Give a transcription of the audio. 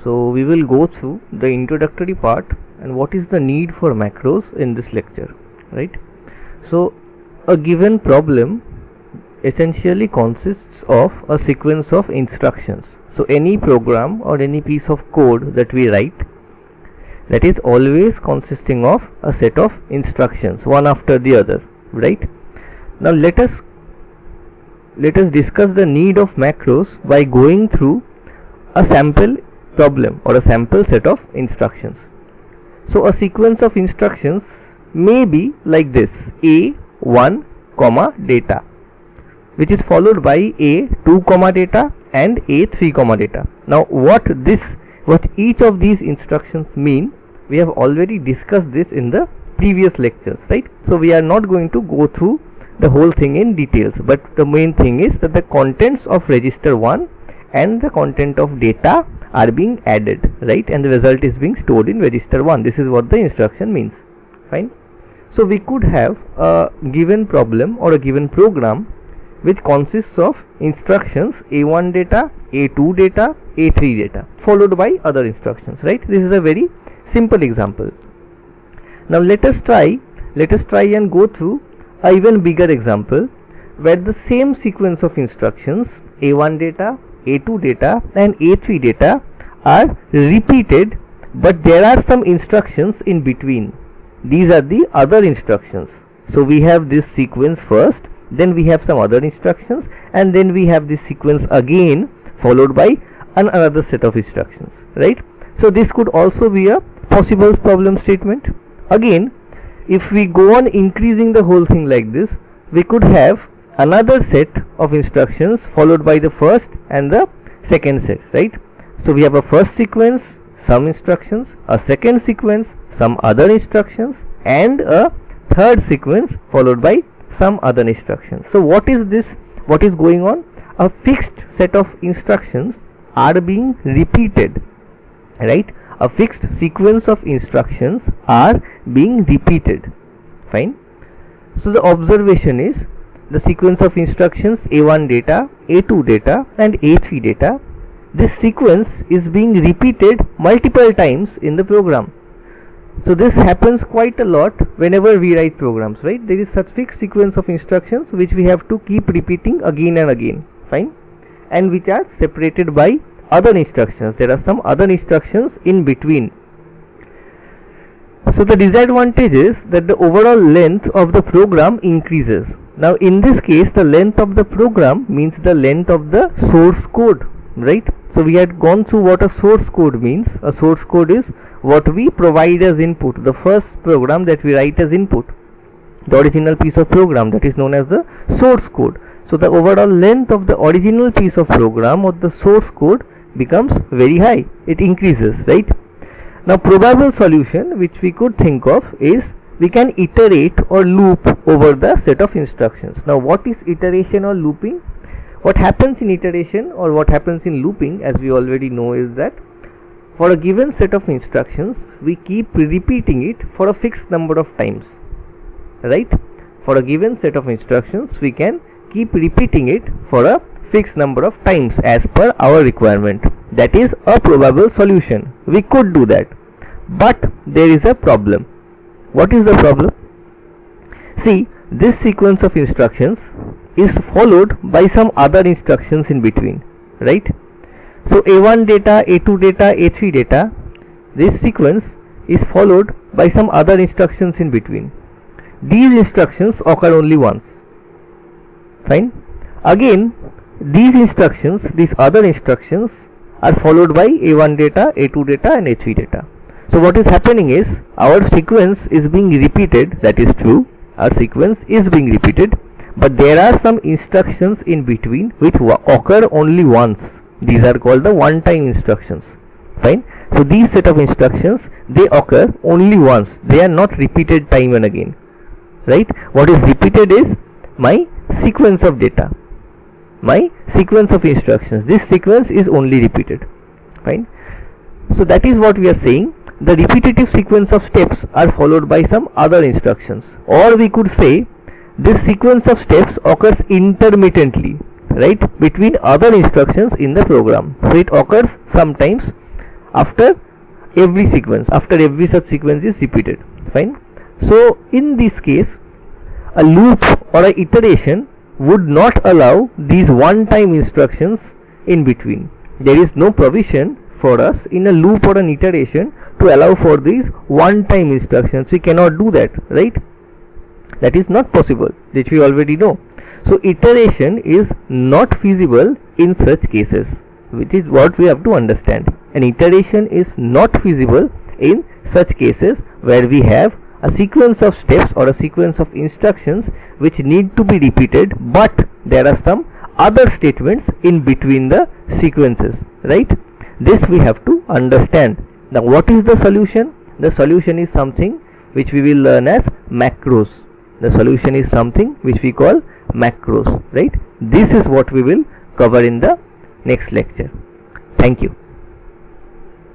So we will go through the introductory part and what is the need for macros in this lecture, right? So a given problem essentially consists of a sequence of instructions. So any program or any piece of code that we write, that is always consisting of a set of instructions, one after the other, right? Now let us discuss the need of macros by going through a sample problem or a sample set of instructions. So a sequence of instructions may be like this: A1 comma data, which is followed by A2 comma data and A3 comma data. Now what each of these instructions mean, we have already discussed this in the previous lectures, right? So we are not going to go through the whole thing in details, but the main thing is that the contents of register 1 and the content of data are being added, right? And the result is being stored in register 1. This is what the instruction means. Fine. So we could have a given problem or a given program which consists of instructions A1 data, A2 data, A3 data, followed by other instructions, right? This is a very simple example. Now let us try and go through a even bigger example where the same sequence of instructions A1 data, A2 data and A3 data are repeated, but there are some instructions in between. These are the other instructions. So we have this sequence first, then we have some other instructions, and then we have this sequence again followed by another set of instructions, right? So this could also be a possible problem statement. Again, if we go on increasing the whole thing like this, we could have another set of instructions followed by the first and the second set, right? So we have a first sequence, some instructions, a second sequence, some other instructions, and a third sequence followed by some other instructions. So what is this? What is going on? A fixed set of instructions are being repeated, right? A fixed sequence of instructions are being repeated. Fine. So the observation is the sequence of instructions A1 data, A2 data and A3 data. This sequence is being repeated multiple times in the program. So this happens quite a lot whenever we write programs, right? There is such fixed sequence of instructions which we have to keep repeating again and again. Fine. And which are separated by other instructions. There are some other instructions in between. So the disadvantage is that the overall length of the program increases. Now in this case, the length of the program means the length of the source code, right? So we had gone through what a source code means. A source code is what we provide as input, the first program that we write as input, the original piece of program, that is known as the source code. So the overall length of the original piece of program or the source code becomes very high. It increases, right? Now probable solution which we could think of is we can iterate or loop over the set of instructions. Now what is iteration or looping? What happens in iteration or what happens in looping, as we already know, is that for a given set of instructions we keep repeating it for a fixed number of times, right? For a given set of instructions we can keep repeating it for a fixed number of times as per our requirement. That is a probable solution. We could do that, but there is a problem. What is the problem? See, this sequence of instructions is followed by some other instructions in between, right? So A1 data, A2 data, A3 data, this sequence is followed by some other instructions in between. These instructions occur only once. Fine. Again, these instructions, these other instructions, are followed by A1 data, A2 data and A3 data. So what is happening is our sequence is being repeated. That is true, our sequence is being repeated, but there are some instructions in between which occur only once. These are called the one-time instructions. Fine. So these set of instructions, they occur only once. They are not repeated time and again, right? What is repeated is my sequence of data, my sequence of instructions. This sequence is only repeated. Fine. So that is what we are saying. The repetitive sequence of steps are followed by some other instructions, or we could say this sequence of steps occurs intermittently, right, between other instructions in the program. So it occurs sometimes after every sequence, after every such sequence is repeated. Fine. So in this case, a loop or a iteration would not allow these one-time instructions in between. There is no provision for us in a loop or an iteration to allow for these one-time instructions. We cannot do that, right? That is not possible, which we already know. So iteration is not feasible in such cases, which is what we have to understand. An iteration is not feasible in such cases where we have a sequence of steps or a sequence of instructions which need to be repeated, but there are some other statements in between the sequences, right? This we have to understand. Now what is the solution? The solution is something which we will learn as macros. The solution is something which we call macros, right? This is what we will cover in the next lecture. Thank you.